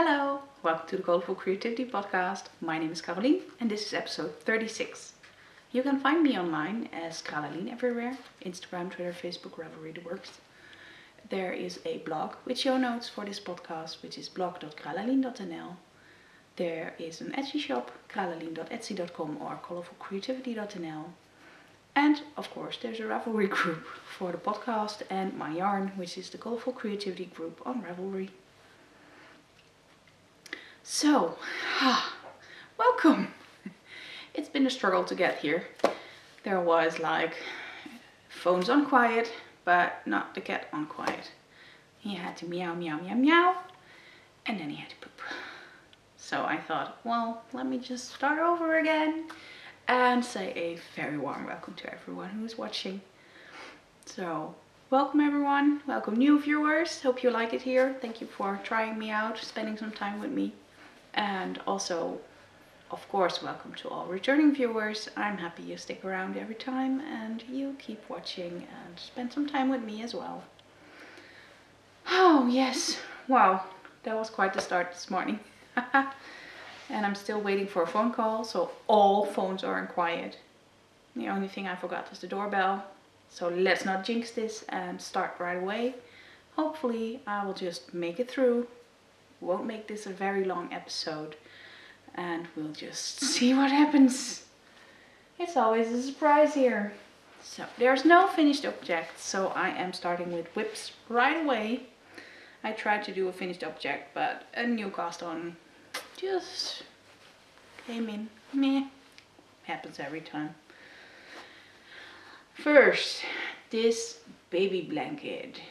Hello, welcome to the Colourful Creativity Podcast. My name is Carolien and this is episode 36. You can find me online as Carolien everywhere, Instagram, Twitter, Facebook, Ravelry, the works. There is a blog with show notes for this podcast, which is blog.carolien.nl. There is an Etsy shop, carolien.etsy.com or colourfulcreativity.nl. And of course there's a Ravelry group for the podcast and my yarn, which is the Colourful Creativity group on Ravelry. So, welcome! It's been a struggle to get here. There was like phones on quiet, but not the cat on quiet. He had to meow, meow, meow, meow, and then he had to poop. So I thought, well, let me just start over again and say a very warm welcome to everyone who's watching. So, welcome everyone, welcome new viewers. Hope you like it here. Thank you for trying me out, spending some time with me. And also, of course, welcome to all returning viewers. I'm happy you stick around every time and you keep watching and spend some time with me as well. Oh yes, wow, that was quite the start this morning. And I'm still waiting for a phone call, so all phones are in quiet. The only thing I forgot is the doorbell. So let's not jinx this and start right away. Hopefully I will just make it through. Won't make this a very long episode and we'll just see what happens. It's always a surprise here. So there's no finished object, so I am starting with whips right away. I tried to do a finished object, but a new cast on just came in. Meh. Happens every time. First, this baby blanket.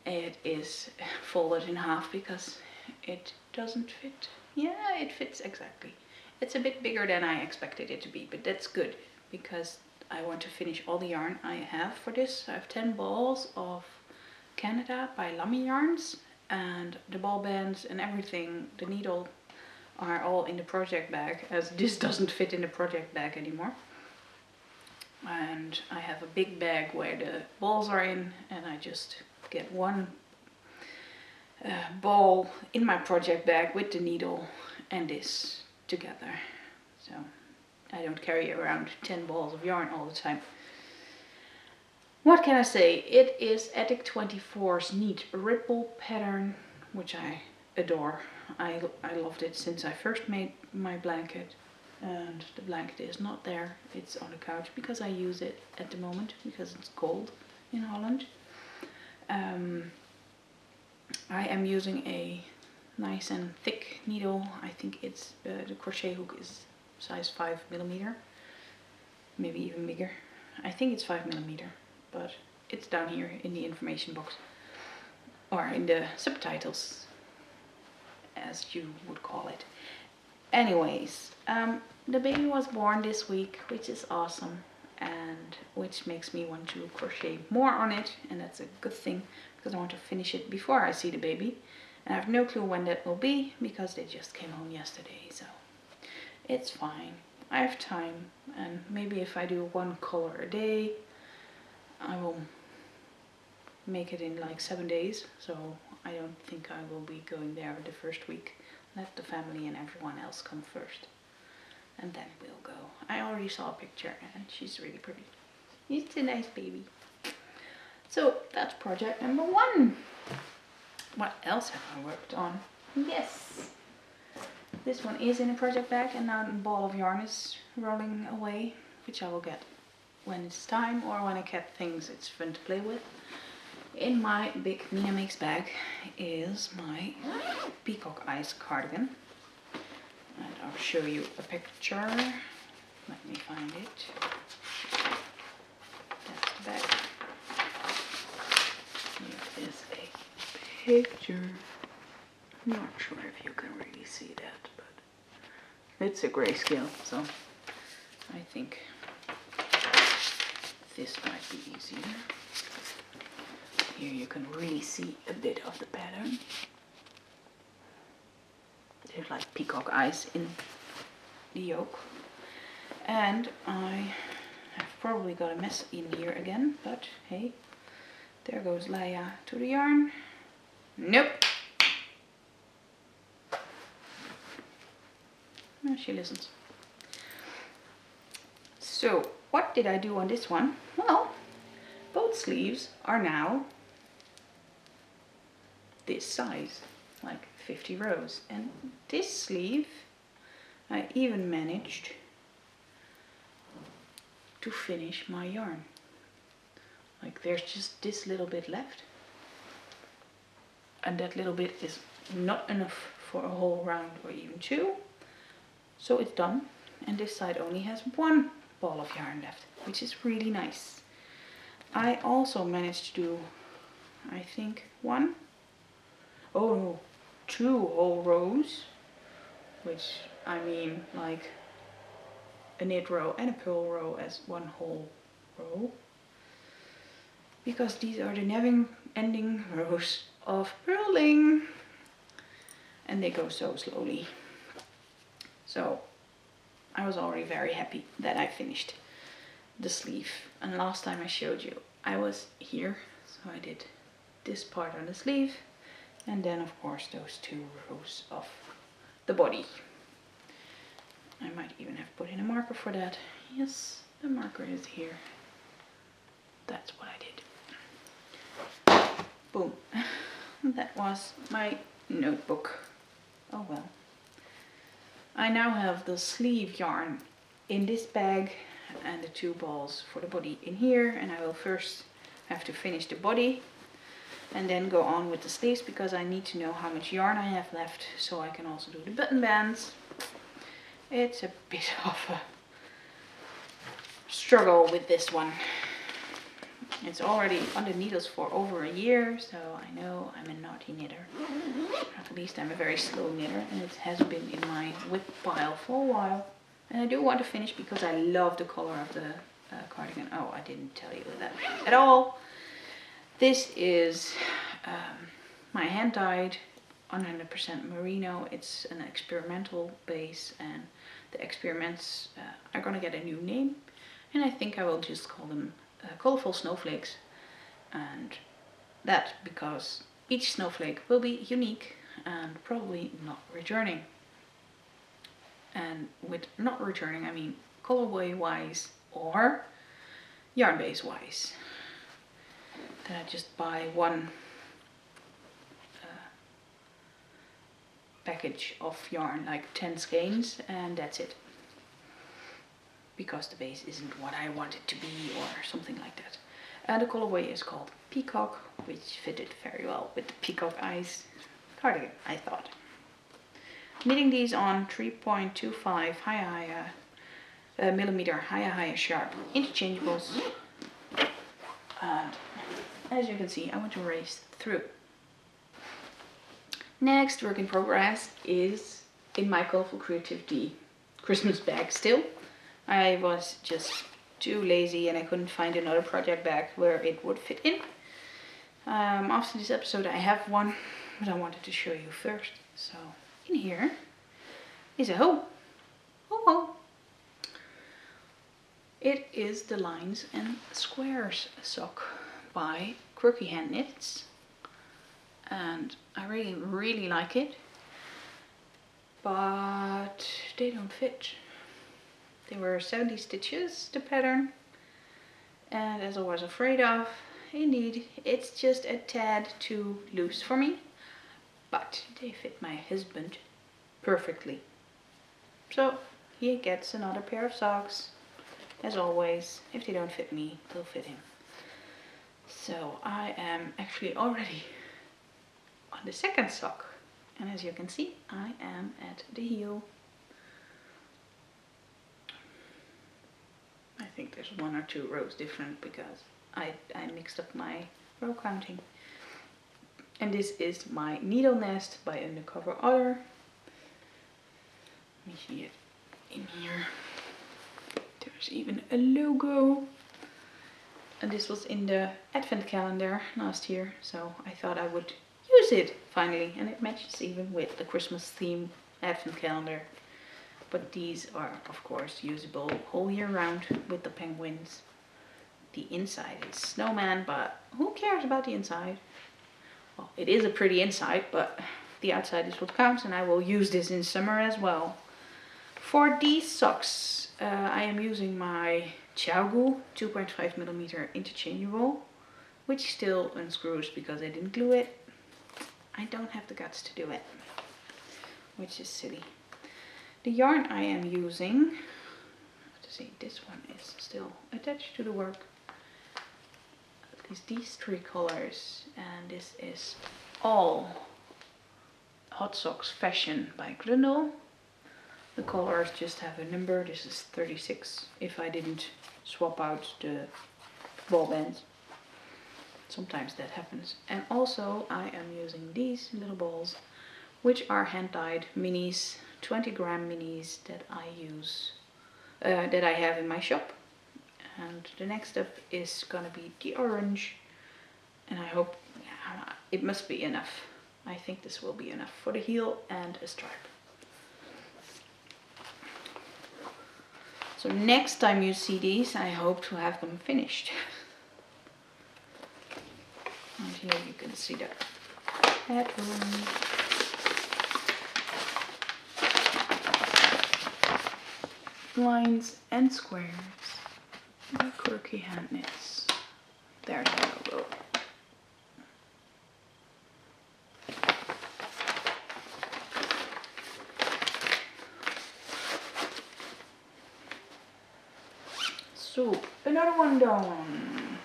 It is folded in half because it doesn't fit. Yeah, it fits exactly. It's a bit bigger than I expected it to be, but that's good because I want to finish all the yarn I have for this. I have 10 balls of Canada by Lammy yarns, and the ball bands and everything, the needle, are all in the project bag, as this doesn't fit in the project bag anymore. And I have a big bag where the balls are in, and I just get one ball in my project bag with the needle and this together. So I don't carry around 10 balls of yarn all the time. What can I say? It is Attic 24's neat ripple pattern, which I adore. I loved it since I first made my blanket, and the blanket is not there. It's on the couch because I use it at the moment because it's cold in Holland. I am using a nice and thick needle. I think it's the crochet hook is size 5mm, maybe even bigger. I think it's 5mm, but it's down here in the information box or in the subtitles, as you would call it. Anyways, the baby was born this week, which is awesome, and which makes me want to crochet more on it, and that's a good thing because I want to finish it before I see the baby. And I have no clue when that will be because they just came home yesterday, so it's fine. I have time, and maybe if I do one color a day, I will make it in like 7 days. So I don't think I will be going there the first week. Let the family and everyone else come first, and then we'll go. I already saw a picture and she's really pretty. It's a nice baby. So that's project number 1. What else have I worked on? Yes, this one is in a project bag, and now the ball of yarn is rolling away, which I will get when it's time or when a cat thinks it's fun to play with. In my big Mina Makes bag is my Peacock Eyes cardigan, and I'll show you a picture. Let me find it. That's the bag. Here is a picture. I'm not sure if you can really see that, but it's a grayscale, so I think this might be easier. Here you can really see a bit of the pattern. There's like peacock eyes in the yoke. And I have probably got a mess in here again, but hey, there goes Leia to the yarn. Nope. She listens. So, what did I do on this one? Well, both sleeves are now this size, like 50 rows. And this sleeve, I even managed to finish my yarn. Like there's just this little bit left. And that little bit is not enough for a whole round or even two. So it's done. And this side only has one ball of yarn left, which is really nice. I also managed to do, I think, two whole rows, which I mean like a knit row and a purl row as one whole row, because these are the never ending rows of purling and they go so slowly. So I was already very happy that I finished the sleeve. And last time I showed you, I was here, so I did this part on the sleeve and then of course those two rows of the body. I might even have put in a marker for that. Yes, the marker is here. That's what I did. Boom. That was my notebook. Oh well. I now have the sleeve yarn in this bag and the two balls for the body in here, and I will first have to finish the body and then go on with the sleeves because I need to know how much yarn I have left so I can also do the button bands. It's a bit of a struggle with this one. It's already on the needles for over a year, so I know I'm a naughty knitter. At least I'm a very slow knitter, and it has been in my whip pile for a while. And I do want to finish because I love the color of the cardigan. Oh, I didn't tell you that at all. This is my hand-dyed 100% merino. It's an experimental base, and the experiments are gonna get a new name, and I think I will just call them Colorful Snowflakes, and that because each snowflake will be unique and probably not returning. And with not returning I mean colorway wise or yarn base wise. Then I just buy one package of yarn, like 10 skeins, and that's it. Because the base isn't what I want it to be or something like that. And the colorway is called Peacock, which fitted very well with the peacock eyes cardigan, I thought. Knitting these on 3.25 millimeter high sharp interchangeables. And as you can see, I want to race through. Next work in progress is in my Colourful Creativity Christmas bag still. I was just too lazy and I couldn't find another project bag where it would fit in. After this episode I have one, but I wanted to show you first. So in here is a hoe. Ho. It is the Lines and Squares sock by Quirky Hand Knits. And I really like it. But they don't fit. They were 70 stitches, the pattern, and as I was afraid of, indeed, it's just a tad too loose for me, but they fit my husband perfectly. So he gets another pair of socks. As always, if they don't fit me, they'll fit him. So I am actually already on the second sock, and as you can see, I am at the heel. I think there's 1 or 2 rows different because I mixed up my row counting. And this is my needle nest by Undercover Otter. Let me see it in here. There's even a logo. And this was in the advent calendar last year, so I thought I would use it finally. And it matches even with the Christmas theme advent calendar. But these are of course usable whole year round with the penguins. The inside is snowman, but who cares about the inside? Well, it is a pretty inside, but the outside is what counts, and I will use this in summer as well For these socks, I am using my Xiaogu 2.5mm interchangeable, which still unscrews because I didn't glue it. I don't have the guts to do it, which is silly. The yarn I am using, this one is still attached to the work, is these 3 colors, and this is all Hot Socks Fashion by Grundle. The colors just have a number. This is 36 if I didn't swap out the ball bands. Sometimes that happens. And also I am using these little balls, which are hand-dyed minis, 20-gram minis that I use, that I have in my shop. And the next up is gonna be the orange, and I hope it must be enough. I think this will be enough for the heel and a stripe. So next time you see these, I hope to have them finished. And here you can see the pattern. Lines and squares. My quirky hand knits. There's the logo. So, another one done.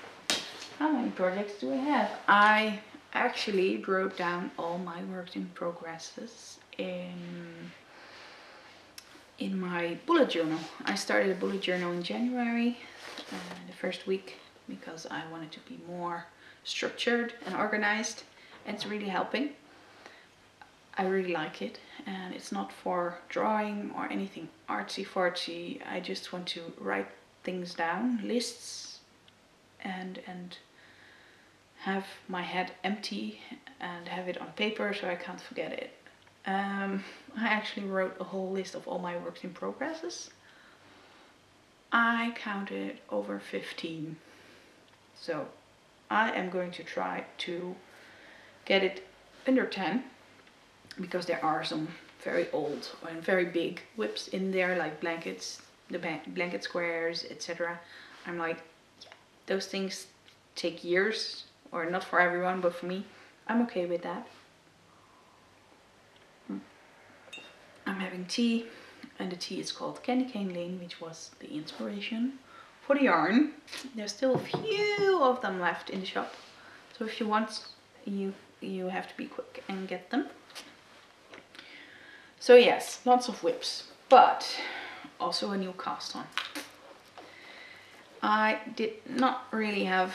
How many projects do I have? I actually wrote down all my works in progresses in my bullet journal. I started a bullet journal in January, the first week, because I wanted to be more structured and organized, and it's really helping. I really like it, and it's not for drawing or anything artsy-fartsy. I just want to write things down, lists, and have my head empty and have it on paper so I can't forget it. I actually wrote a whole list of all my works in progresses. I counted over 15. So I am going to try to get it under 10, because there are some very old and very big whips in there, like blankets, the blanket squares, etc. I'm like, those things take years, or not for everyone, but for me, I'm okay with that. I'm having tea, and the tea is called Candy Cane Lane, which was the inspiration for the yarn. There's still a few of them left in the shop, so if you want, you have to be quick and get them. So yes, lots of whips, but also a new cast on. I did not really have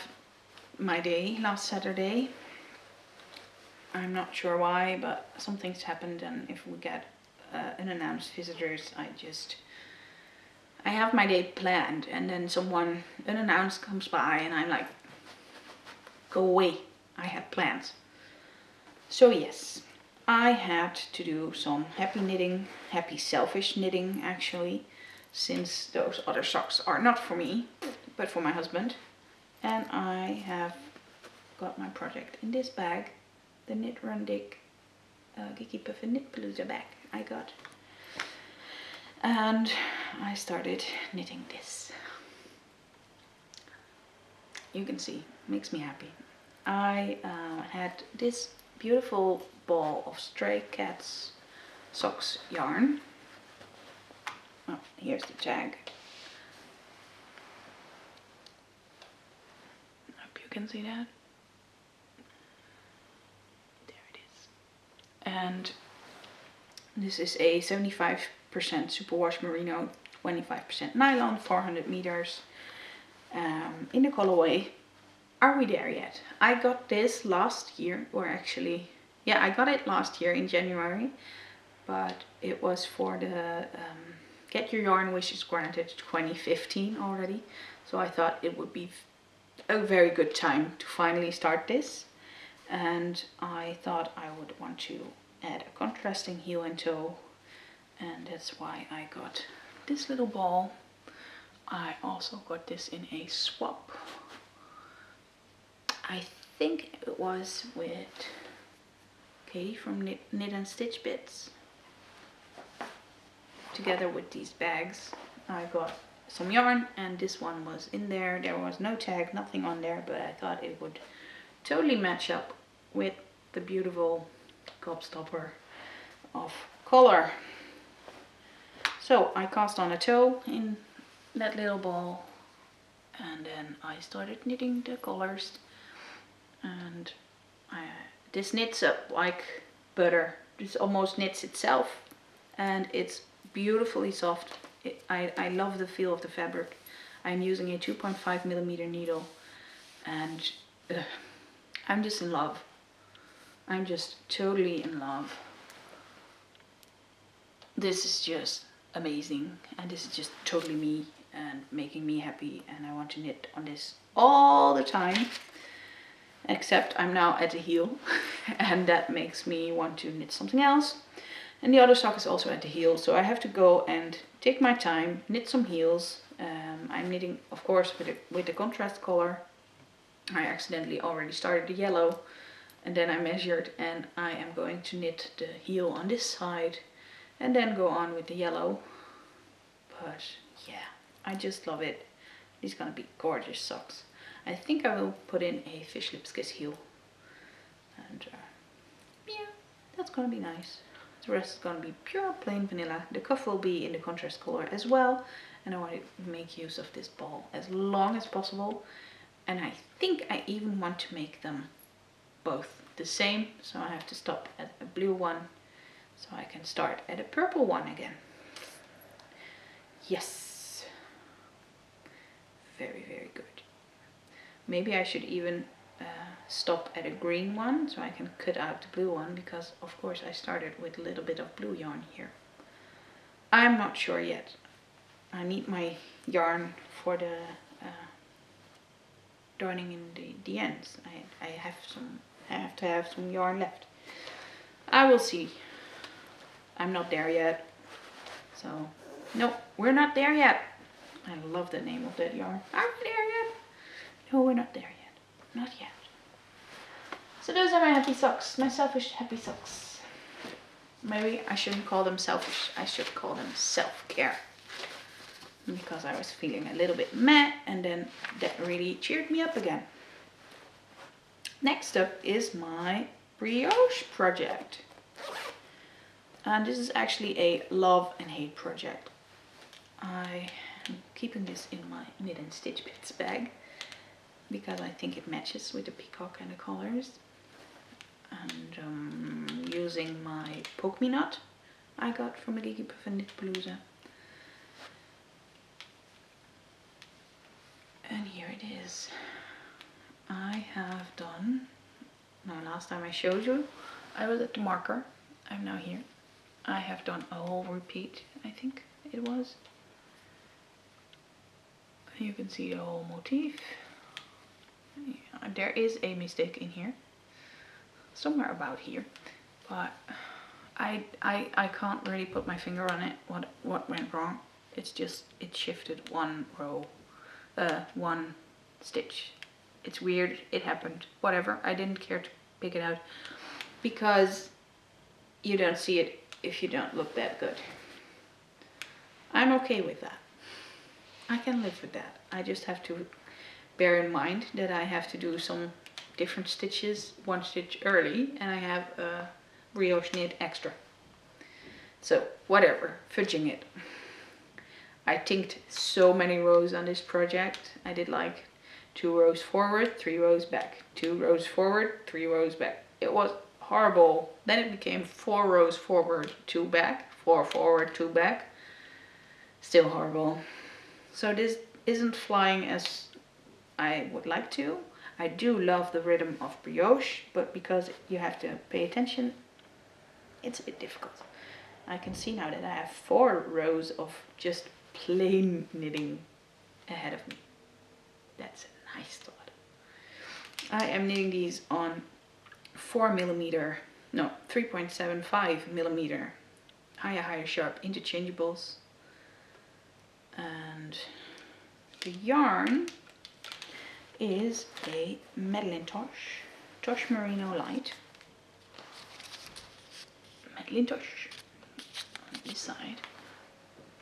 my day last Saturday. I'm not sure why, but some things happened, and if we get unannounced visitors, I have my day planned, and then someone unannounced comes by and I'm like, go away, I had plans. So yes, I had to do some happy knitting, happy selfish knitting actually, since those other socks are not for me, but for my husband. And I have got my project in this bag, the Knit Run Dig Geeky Puffin Knit Palooza bag I got. And I started knitting this. You can see, makes me happy. I had this beautiful ball of Stray Cats socks yarn. Oh, here's the tag. Hope you can see that. There it is. And this is a 75% superwash merino, 25% nylon, 400 meters, in the colorway Are We There Yet? I got this last year, or actually, yeah, I got it last year in January, but it was for the Get Your Yarn Wishes Granted 2015 already, so I thought it would be a very good time to finally start this, and I thought I would want to add a contrasting heel and toe, and that's why I got this little ball. I also got this in a swap. I think it was with Katie from Knit and Stitch Bits. together with these bags, I got some yarn, and this one was in there. There was no tag, nothing on there, but I thought it would totally match up with the beautiful gobstopper of color. So I cast on a toe in that little ball, and then I started knitting the collars, and this knits up like butter. This almost knits itself, and it's beautifully soft. I love the feel of the fabric. I'm using a 2.5 millimeter needle, and I'm just in love. I'm just totally in love. This is just amazing, and this is just totally me and making me happy, and I want to knit on this all the time, except I'm now at the heel and that makes me want to knit something else. And the other sock is also at the heel, so I have to go and take my time, knit some heels. I'm knitting, of course, with the contrast color. I accidentally already started the yellow, and then I measured, and I am going to knit the heel on this side and then go on with the yellow. But yeah, I just love it. These are gonna be gorgeous socks. I think I will put in a fish lips kiss heel, and yeah, that's gonna be nice. The rest is gonna be pure plain vanilla. The cuff will be in the contrast color as well, and I want to make use of this ball as long as possible. And I think I even want to make them both the same, so I have to stop at a blue one so I can start at a purple one again. Yes, very, very good. Maybe I should even stop at a green one so I can cut out the blue one, because of course I started with a little bit of blue yarn here. I'm not sure yet. I need my yarn for the darning in the ends. I have to have some yarn left. I will see. I'm not there yet. So no, we're not there yet. I love the name of that yarn. Are we there yet? No, we're not there yet. Not yet. So those are my happy socks. My selfish happy socks. Maybe I shouldn't call them selfish. I should call them self-care. Because I was feeling a little bit meh, and then that really cheered me up again. Next up is my brioche project. And this is actually a love and hate project. I am keeping this in my knit and stitch bits bag because I think it matches with the peacock and the colors. And using my poke me knot I got from a Geeky Puff and Knitpalooza. And here it is. I have done, now last time I showed you, I was at the marker. I'm now here. I have done a whole repeat, I think it was. You can see the whole motif. Yeah, there is a mistake in here, somewhere about here, but I can't really put my finger on it. What went wrong? It's just it shifted one row, one stitch. It's weird. It happened. Whatever. I didn't care to pick it out because you don't see it if you don't look that good. I'm okay with that. I can live with that. I just have to bear in mind that I have to do some different stitches, one stitch early, and I have a brioche knit extra. So whatever, fudging it. I tinked so many rows on this project. I did like 2 rows forward, 3 rows back, 2 rows forward, 3 rows back. It was horrible. Then it became 4 rows forward, 2 back, 4 forward, 2 back. Still horrible. So this isn't flying as I would like to. I do love the rhythm of brioche, but because you have to pay attention, it's a bit difficult. I can see now that I have 4 rows of just plain knitting ahead of me. That's a nice thought. I am knitting these on 3.75 millimeter higher sharp interchangeables, and the yarn is a Madeline Tosh Merino Light. Madeline Tosh on this side.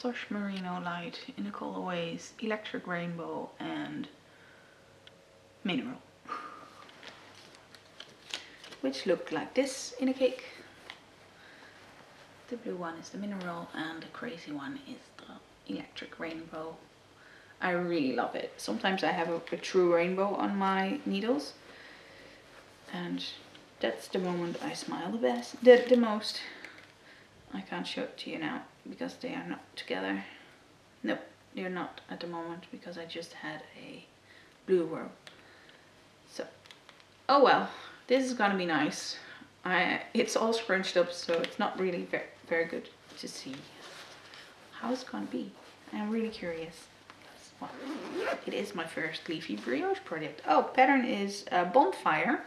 Tosh Merino Light in the colorways Electric Rainbow and Mineral, which looked like this in a cake. The blue one is the Mineral and the crazy one is the Electric Rainbow. I really love it. Sometimes I have a true rainbow on my needles, and that's the moment I smile the most. I can't show it to you now because they are not together. Nope, they're not at the moment because I just had a blue row. So, oh well, this is gonna be nice. It's all scrunched up, so it's not really very good to see how it's gonna be. I'm really curious. Well, it is my first Leafy Brioche project. Oh, pattern is Bonfire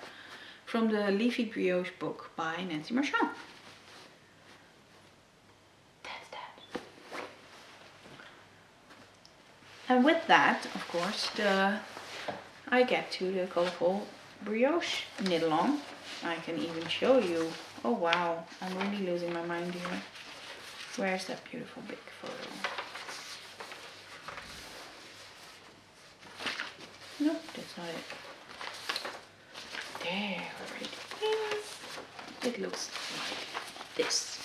from the Leafy Brioche book by Nancy Marchand. That's that. And with that, of course, I get to the Colourful Brioche knit along. I can even show you. Oh wow, I'm really losing my mind here. Where's that beautiful big photo? Nope, that's not it. There it is. It looks like this.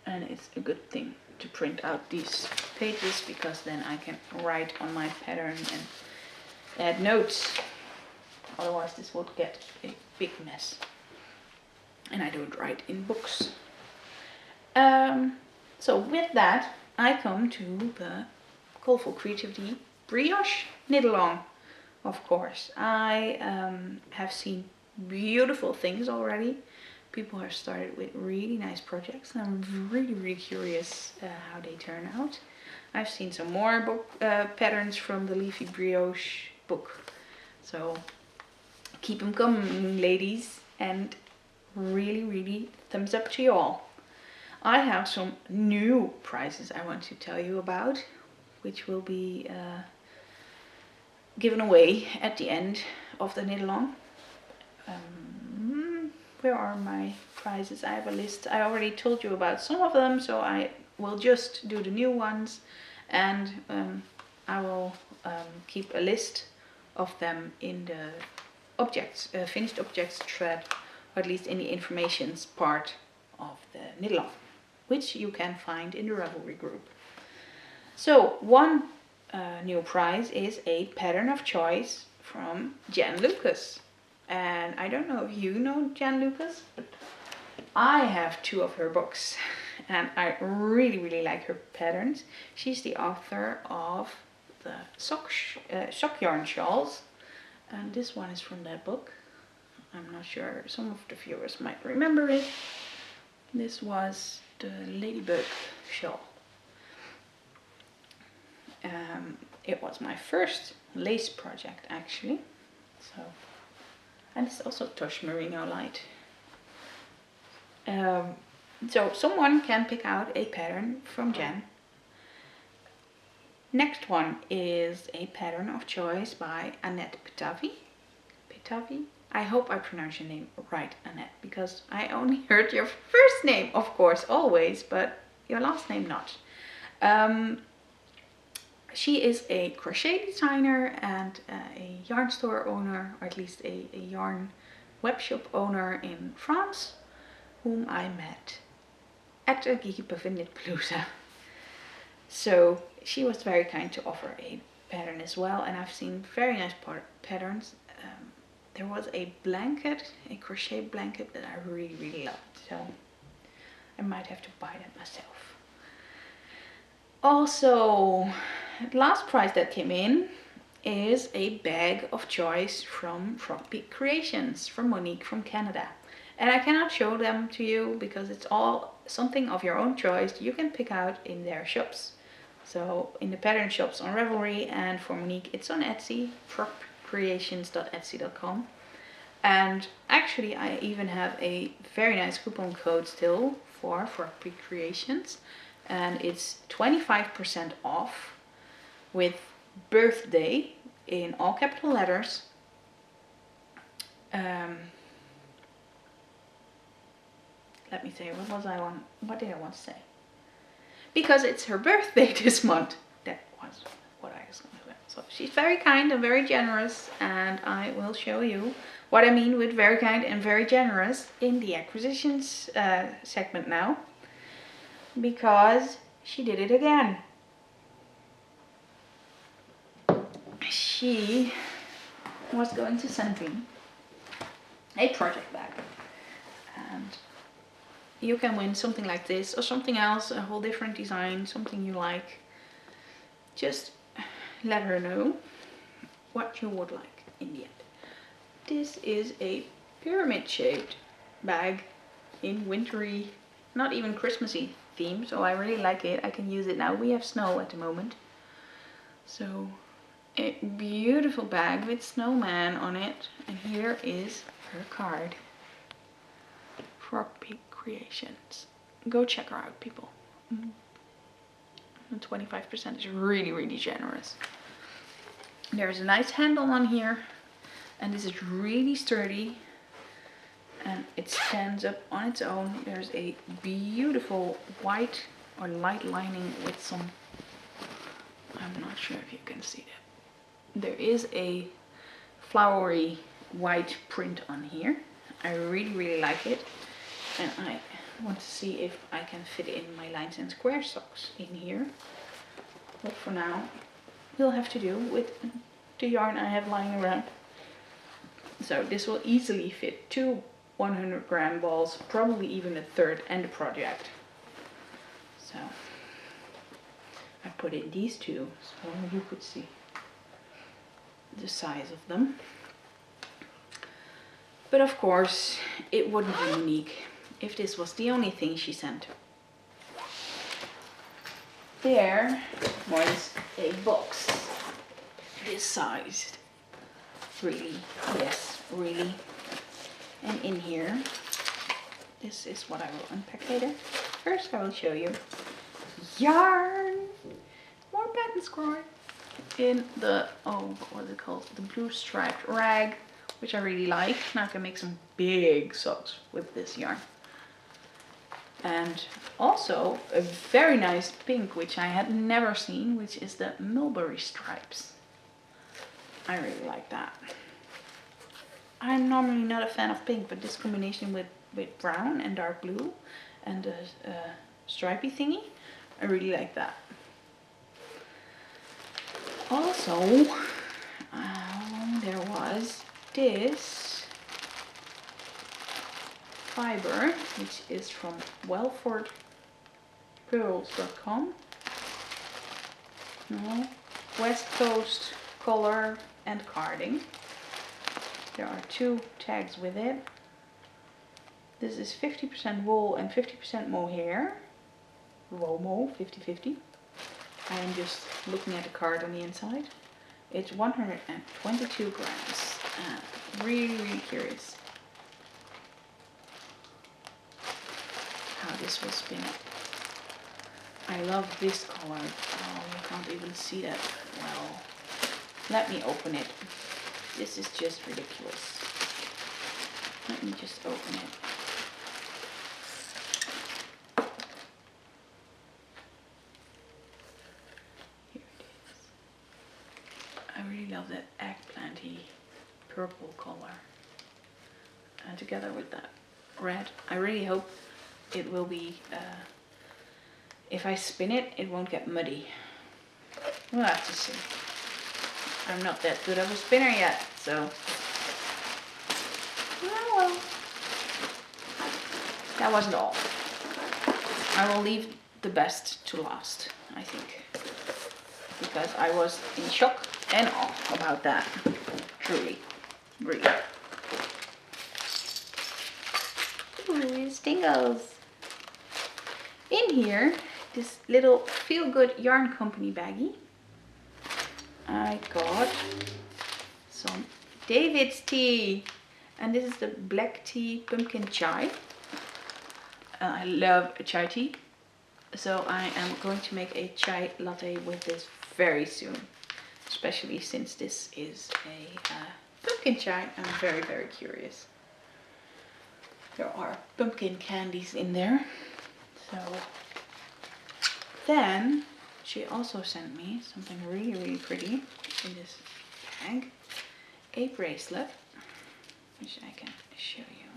And it's a good thing to print out these pages because then I can write on my pattern and add notes. Otherwise this would get a big mess. And I don't write in books. So with that, I come to the Colourful Creativity Brioche knit along. Of course, I have seen beautiful things already. People have started with really nice projects, and I'm really curious how they turn out. I've seen some more book patterns from the Leafy Brioche book, so keep them coming, ladies, and really thumbs up to you all. I have some new prizes I want to tell you about, which will be given away at the end of the knit along. Where are my prizes? I have a list. I already told you about some of them, so I will just do the new ones, and I will keep a list of them in the objects, finished objects thread, or at least in the informations part of the knit along, which you can find in the Ravelry group. So one new prize is a pattern of choice from Jan Lucas. And I don't know if you know Jan Lucas, but I have 2 of her books and I really like her patterns. She's the author of the sock yarn shawls, and this one is from that book. I'm not sure, some of the viewers might remember it. This was the Ladybug shawl. It was my first lace project actually. So, and it's also Tosh Merino Light. So someone can pick out a pattern from Jan. Next one is a pattern of choice by Annette Pitavi. I hope I pronounce your name right, Annette, because I only heard your first name, of course, always, but your last name not. She is a crochet designer and a yarn store owner, or at least a yarn webshop owner in France, whom I met at a Geeky Puffin Knit Palooza. So she was very kind to offer a pattern as well, and I've seen very nice patterns. There was a blanket, a crochet blanket that I really loved, so I might have to buy that myself. Also, the last prize that came in is a bag of choice from Frog Peak Creations, from Monique from Canada. And I cannot show them to you because it's all something of your own choice you can pick out in their shops. So in the pattern shops on Ravelry, and for Monique it's on Etsy, frogcreations.etsy.com. And actually I even have a very nice coupon code still for Frog Peak Creations, and it's 25% off with birthday in all capital letters. let me say, what did I want to say? Because it's her birthday this month. That was what I was going to say. So she's very kind and very generous, and I will show you what I mean with very kind and very generous in the acquisitions segment now. Because she did it again. She was going to send me a project bag, and you can win something like this or something else, a whole different design, something you like. Just let her know what you would like in the end. This is a pyramid shaped bag in wintry, not even Christmassy theme, so I really like it. I can use it now. We have snow at the moment, so a beautiful bag with snowman on it, and here is her card for Peacock Creations. Go check her out, people. And 25% is really, really generous. There's a nice handle on here, and this is really sturdy, and it stands up on its own. There's a beautiful white or light lining with some, I'm not sure if you can see that. There is a flowery white print on here. I really, really like it, and I want to see if I can fit in my lines and square socks in here. But for now, we'll have to do with the yarn I have lying around. So this will easily fit 2 100-gram balls, probably even a third, and a project. So I put in these two so you could see the size of them. But of course, it wouldn't be unique if this was the only thing she sent. There was a box this sized. Really, yes, really. And in here, this is what I will unpack later. First I will show you yarn. More pattern score in the, what is it called? The blue striped rag, which I really like. Now I can make some big socks with this yarn. And also a very nice pink, which I had never seen, which is the mulberry stripes. I really like that. I'm normally not a fan of pink, but this combination with brown and dark blue and the stripy thingy, I really like that. Also, there was this fiber, which is from welfordpearls.com. No, West Coast Color and Carding. There are 2 tags with it. This is 50% wool and 50% mohair. Womo, 50-50. I am just looking at the card on the inside. It's 122 grams. Really, really curious how this will spin up. I love this color. Oh, you can't even see that well. Let me open it. This is just ridiculous. Let me just open it. Here it is. I really love that eggplanty purple color. And together with that red, I really hope it will be, if I spin it, it won't get muddy. We'll have to see. I'm not that good of a spinner yet, so. Well. That wasn't all. I will leave the best to last, I think. Because I was in shock and awe about that. Truly. Really. Ooh, stingles. In here, this little Feel Good Yarn Company baggie. I got some David's tea, and this is the black tea pumpkin chai. I love chai tea, so I am going to make a chai latte with this very soon, especially since this is a pumpkin chai. I'm very, very curious. there are pumpkin candies in there. So then she also sent me something really pretty in this bag. A bracelet, which I can show you.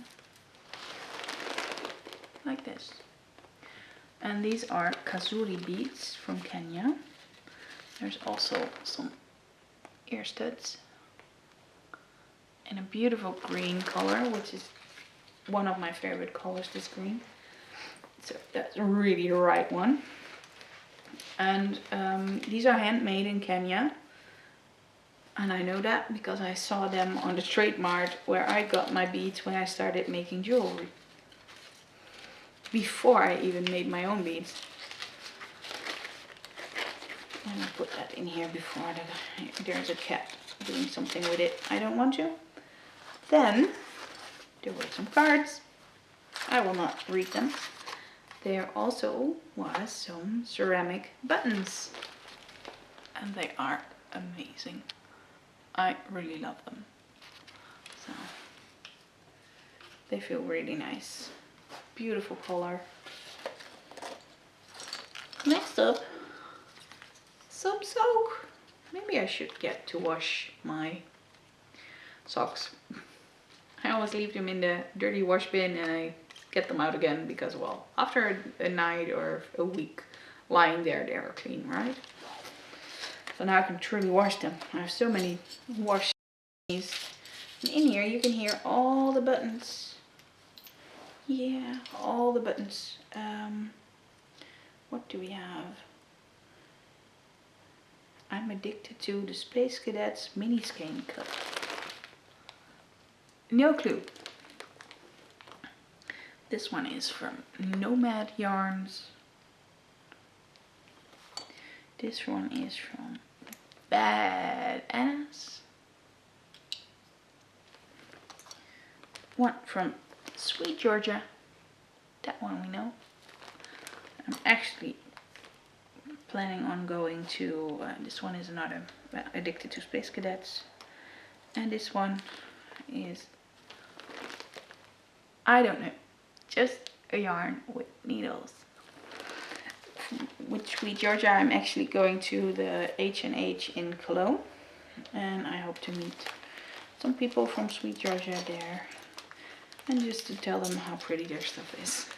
Like this. And these are Kazuri beads from Kenya. There's also some ear studs in a beautiful green color, which is one of my favorite colors, this green. So that's really the right one. And these are handmade in Kenya. And I know that because I saw them on the trade mart where I got my beads when I started making jewelry. Before I even made my own beads. And I put that in here before there's a cat doing something with it I don't want to. Then there were some cards. I will not read them. There also was some ceramic buttons. And they are amazing. I really love them. So they feel really nice. Beautiful color. Next up, some soak. Maybe I should get to wash my socks. I always leave them in the dirty wash bin and I get them out again because, well, after a night or a week lying there, they are clean, right? So now I can truly wash them. I have so many wash these. And in here you can hear all the buttons. Yeah, all the buttons. What do we have? I'm addicted to the Space Cadets mini skein cup. No clue. This one is from Nomad Yarns. This one is from Badass. One from Sweet Georgia. That one we know. I'm actually planning on going to, this one is another, Addicted to Space Cadets. And this one is, I don't know, just a yarn with needles. With Sweet Georgia, I'm actually going to the H&H in Cologne. And I hope to meet some people from Sweet Georgia there. And just to tell them how pretty their stuff is.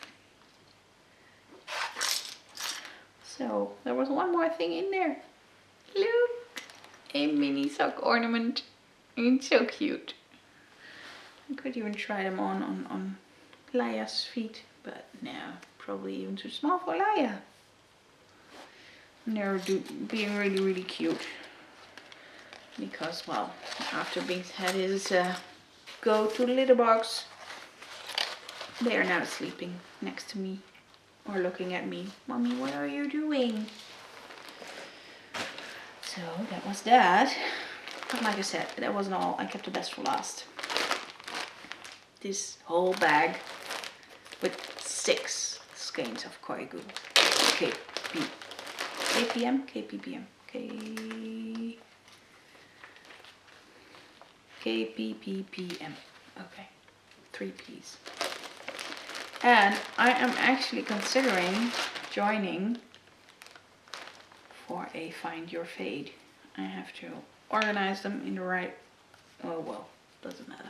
So, there was one more thing in there. Look! A mini sock ornament. It's so cute. I could even try them on Laya's feet. But no, probably even too small for Laya. And they're being really cute. Because, well, after Bing's had his go to the litter box, they are now sleeping next to me. Or looking at me. Mommy, what are you doing? So that was that. But like I said, that wasn't all. I kept the best for last. This whole bag with 6 skeins of Koigu. KPM? KPPM. KPPPM. Okay. 3 P's. And I am actually considering joining for a Find Your Fade. I have to organize them in the right, oh well, doesn't matter.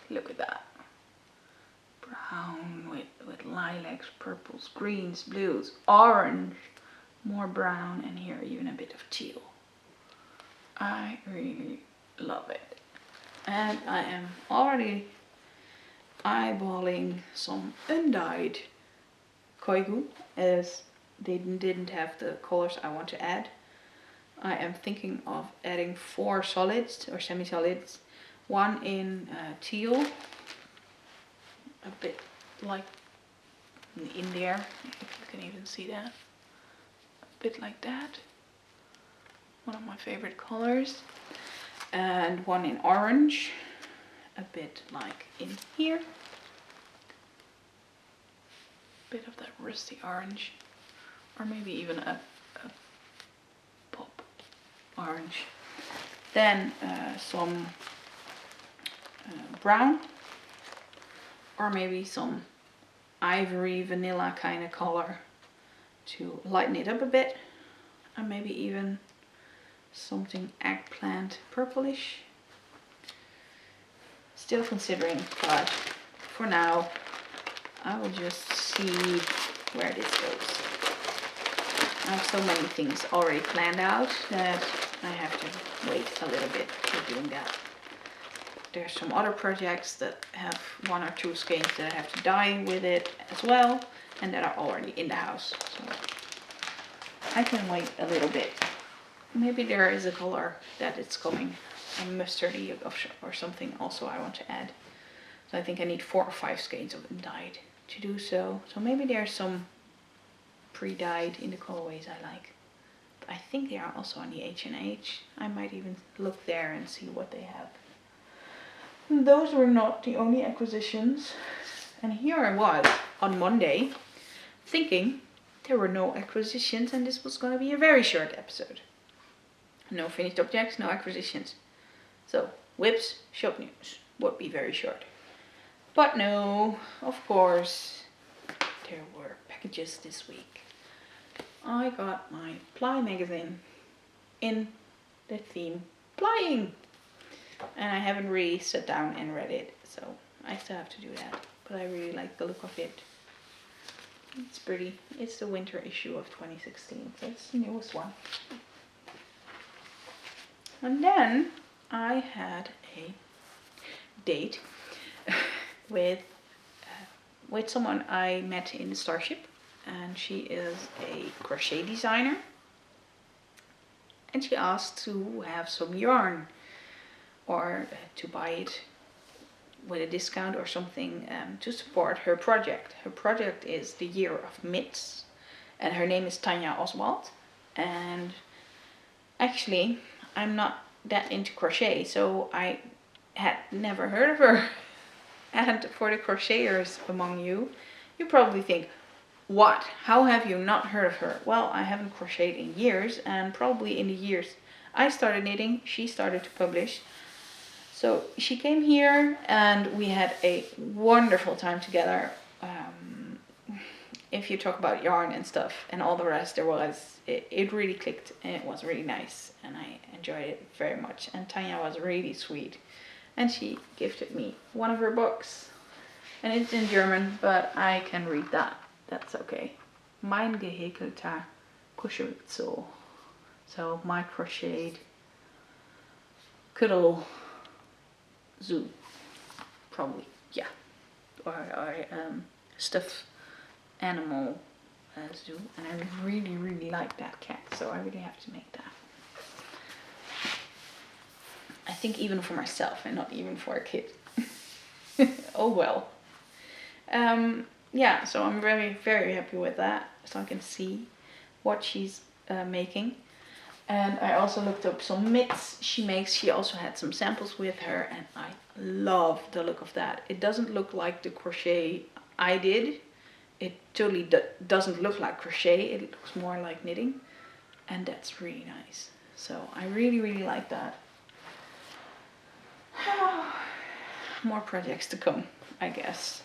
Look at that. Brown with lilacs, purples, greens, blues, orange, more brown, and here even a bit of teal. I really love it. And I am already eyeballing some undyed Koigu, as they didn't have the colors I want to add. I am thinking of adding 4 solids or semi-solids. One in teal, a bit like in there, if you can even see that. A bit like that. One of my favorite colors. And one in orange, a bit like in here. Bit of that rusty orange, or maybe even a pop orange. Then some brown, or maybe some ivory vanilla kind of color to lighten it up a bit, and maybe even something eggplant purplish. Still considering, but for now I will just see where this goes. I have so many things already planned out that I have to wait a little bit for doing that. There's some other projects that have 1 or 2 skeins that I have to dye with it as well, and that are already in the house. So I can wait a little bit. Maybe there is a color that it's coming, a mustardy or something also I want to add. So I think I need 4 or 5 skeins of it dyed to do so. So maybe there's some pre-dyed in the colorways I like. But I think they are also on the H&H. I might even look there and see what they have. Those were not the only acquisitions. And here I was on Monday thinking there were no acquisitions and this was going to be a very short episode. No finished objects, no acquisitions. So, whips, shop news would be very short. But no, of course, there were packages this week. I got my Ply magazine in the theme Plying. And I haven't really sat down and read it, so I still have to do that. But I really like the look of it. It's pretty. It's the winter issue of 2016, so it's the newest one. And then I had a date with someone I met in the Starship, and she is a crochet designer, and she asked to have some yarn or to buy it with a discount or something to support her project. Her project is the Year of Mitts, and her name is Tanya Oswald. And actually I'm not that into crochet, so I had never heard of her. And for the crocheters among you, you probably think, what? How have you not heard of her? Well, I haven't crocheted in years, and probably in the years I started knitting, she started to publish. So she came here and we had a wonderful time together. If you talk about yarn and stuff and all the rest, it really clicked and it was really nice and I enjoyed it very much. And Tanya was really sweet and she gifted me one of her books. And it's in German, but I can read that. That's okay. Mein gehäkelter Kuschelzoll. So my crocheted cuddle zoo, probably, yeah, or stuffed animal zoo, and I really like that cat, so I really have to make that. I think even for myself and not even for a kid. Oh well. Yeah, so I'm very happy with that, so I can see what she's making. And I also looked up some mitts she makes. She also had some samples with her and I love the look of that. It doesn't look like the crochet I did. It totally doesn't look like crochet. It looks more like knitting. And that's really nice. So I really like that. More projects to come, I guess.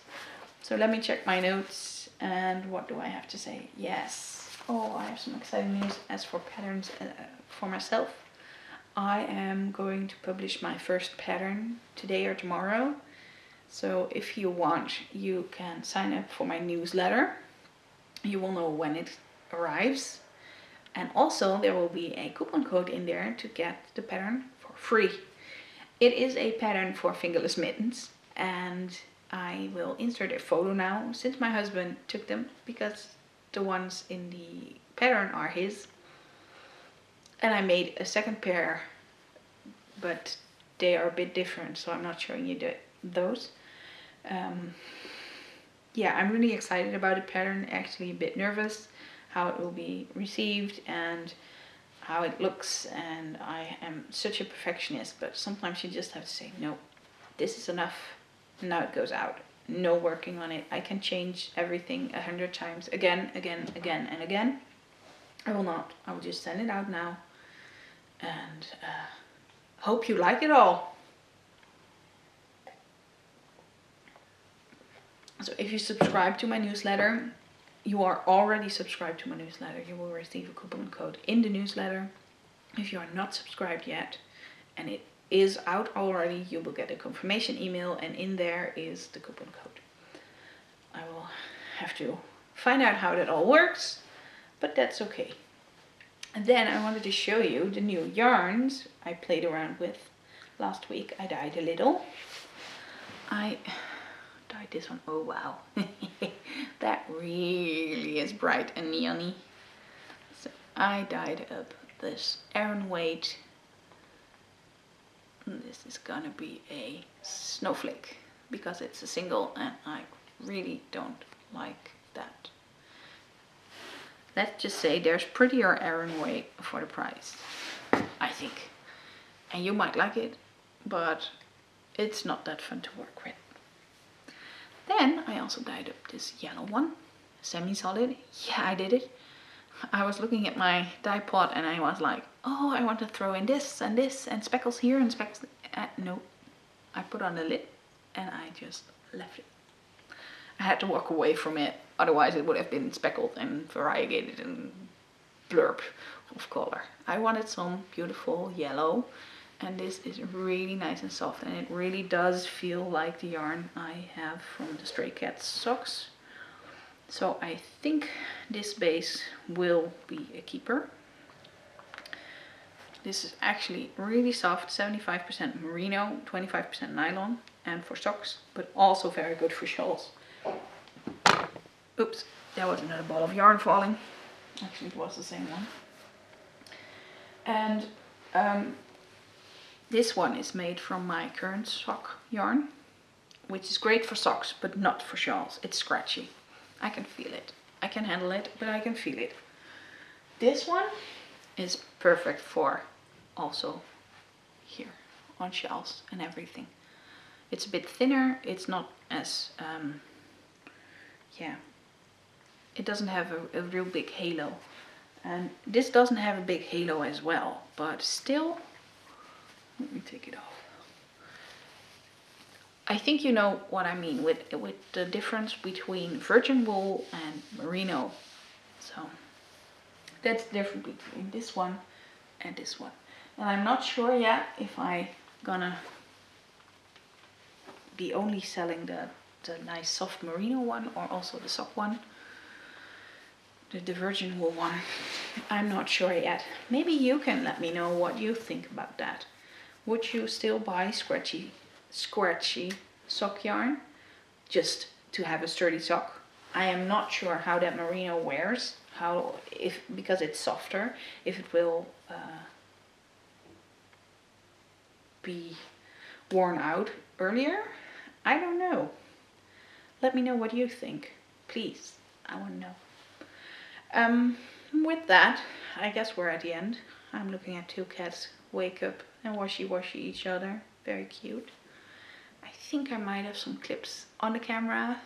So let me check my notes. And what do I have to say? Yes. Oh, I have some exciting news as for patterns for myself. I am going to publish my first pattern today or tomorrow. So if you want, you can sign up for my newsletter. You will know when it arrives. And also there will be a coupon code in there to get the pattern for free. It is a pattern for fingerless mittens. And I will insert a photo now since my husband took them because the ones in the pattern are his. And I made a second pair, but they are a bit different, so I'm not showing you those. Yeah, I'm really excited about the pattern, actually a bit nervous how it will be received and how it looks, and I am such a perfectionist, but sometimes you just have to say, no, this is enough, and now it goes out. No working on it. I can change everything 100 times again and again. I will not. I will just send it out now and hope you like it all. So if you subscribe to my newsletter, you are already subscribed to my newsletter. You will receive a coupon code in the newsletter. If you are not subscribed yet and it is out already, you will get a confirmation email, and in there is the coupon code. I will have to find out how that all works, but that's okay. And then I wanted to show you the new yarns I played around with last week. I dyed a little. I dyed this one. Oh wow. That really is bright and neon-y. So I dyed up this Aran weight. This is gonna be a snowflake because it's a single and I really don't like that. Let's just say there's prettier Aran weight for the price, I think. And you might like it, but it's not that fun to work with. Then I also dyed up this yellow one, semi-solid. Yeah, I did it. I was looking at my dye pot and I was like, oh, I want to throw in this and speckles here and speckles. No, I put on the lid and I just left it. I had to walk away from it, otherwise it would have been speckled and variegated and blurb of color. I wanted some beautiful yellow, and this is really nice and soft, and it really does feel like the yarn I have from the Stray Cats socks. So I think this base will be a keeper. This is actually really soft, 75% merino, 25% nylon, and for socks, but also very good for shawls. Oops, there was another ball of yarn falling. Actually, it was the same one. And this one is made from my current sock yarn, which is great for socks, but not for shawls. It's scratchy. I can feel it. I can handle it, but I can feel it. This one is perfect for also here on shawls and everything. It's a bit thinner. It's not as it doesn't have a real big halo, and this doesn't have a big halo as well, but still, let me take it off. I think you know what I mean with the difference between virgin wool and merino. So that's the difference between this one and this one, and I'm not sure yet if I'm gonna be only selling the nice soft merino one or also the sock one, the virgin wool one. I'm not sure yet. Maybe you can let me know what you think about that. Would you still buy scratchy sock yarn just to have a sturdy sock? I am not sure how that merino wears, because it's softer, if it will be worn out earlier. I don't know. Let me know what you think, please. I want to know. With that, I guess we're at the end. I'm looking at two cats wake up and washy each other. Very cute. I think I might have some clips on the camera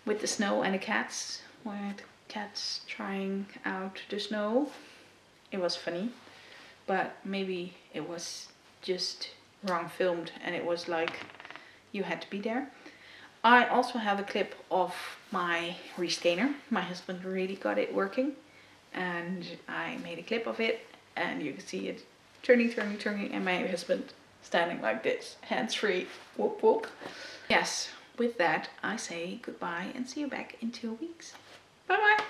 with the snow and the cats, where the cats trying out the snow. It was funny, but maybe it was just wrong filmed and it was like you had to be there. I also have a clip of my reskeiner. My husband really got it working and I made a clip of it, and you can see it turning, and my husband standing like this, hands free, whoop whoop. Yes, with that I say goodbye and see you back in 2 weeks. Bye bye.